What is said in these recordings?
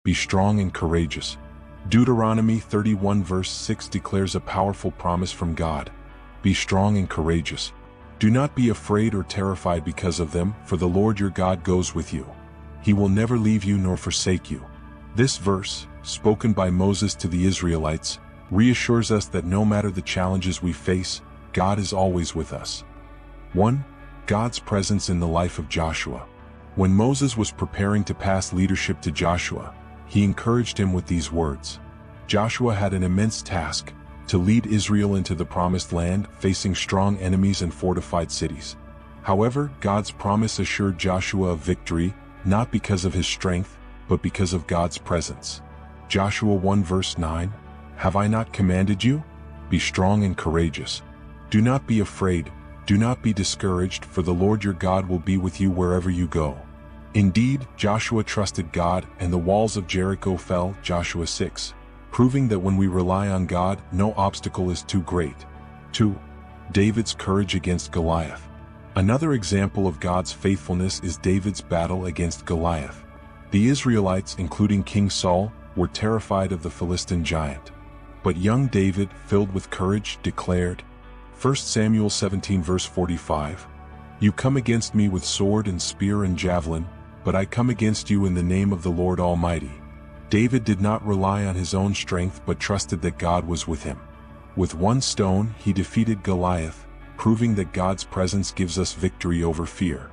be strong and courageous. Deuteronomy 31 verse 6 declares a powerful promise from God. Be strong and courageous. Do not be afraid or terrified because of them, for the Lord your God goes with you. He will never leave you nor forsake you. This verse, spoken by Moses to the Israelites, reassures us that no matter the challenges we face, God is always with us. 1. God's presence in the life of Joshua. When Moses was preparing to pass leadership to Joshua, he encouraged him with these words. Joshua had an immense task, to lead Israel into the promised land, facing strong enemies and fortified cities. However, God's promise assured Joshua of victory, not because of his strength, but because of God's presence. Joshua 1 verse 9, Have I not commanded you? Be strong and courageous. Do not be afraid, do not be discouraged, for the Lord your God will be with you wherever you go. Indeed, Joshua trusted God, and the walls of Jericho fell, Joshua 6, proving that when we rely on God, no obstacle is too great. 2. David's courage against Goliath. Another example of God's faithfulness is David's battle against Goliath. The Israelites, including King Saul, were terrified of the Philistine giant. But young David, filled with courage, declared, 1 Samuel 17 verse 45, You come against me with sword and spear and javelin, but I come against you in the name of the Lord Almighty. David did not rely on his own strength but trusted that God was with him. With one stone he defeated Goliath, proving that God's presence gives us victory over fear.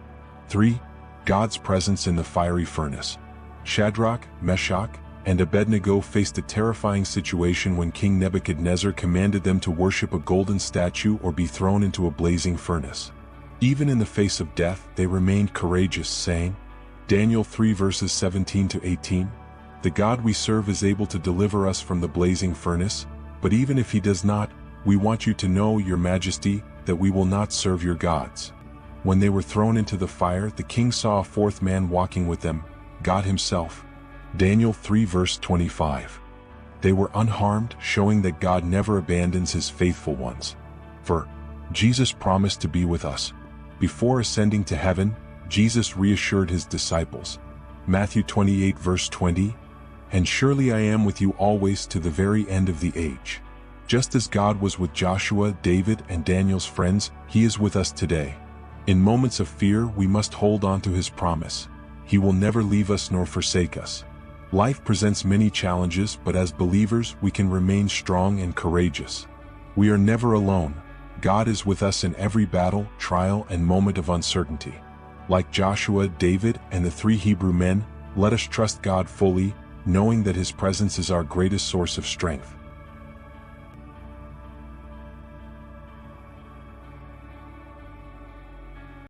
3. God's presence in the fiery furnace. Shadrach, Meshach, and Abednego faced a terrifying situation when King Nebuchadnezzar commanded them to worship a golden statue or be thrown into a blazing furnace. Even in the face of death, they remained courageous, saying, Daniel 3 verses 17 to 18, The God we serve is able to deliver us from the blazing furnace, but even if he does not, we want you to know, Your Majesty, that we will not serve your gods. When they were thrown into the fire, the king saw a fourth man walking with them, God himself. Daniel 3 verse 25. They were unharmed, showing that God never abandons his faithful ones. For Jesus promised to be with us. Before ascending to heaven, Jesus reassured his disciples. Matthew 28 verse 20, And surely I am with you always to the very end of the age. Just as God was with Joshua, David, and Daniel's friends, he is with us today. In moments of fear, we must hold on to his promise. He will never leave us nor forsake us. Life presents many challenges, but as believers, we can remain strong and courageous. We are never alone. God is with us in every battle, trial, and moment of uncertainty. Like Joshua, David, and the 3 Hebrew men, let us trust God fully, knowing that his presence is our greatest source of strength.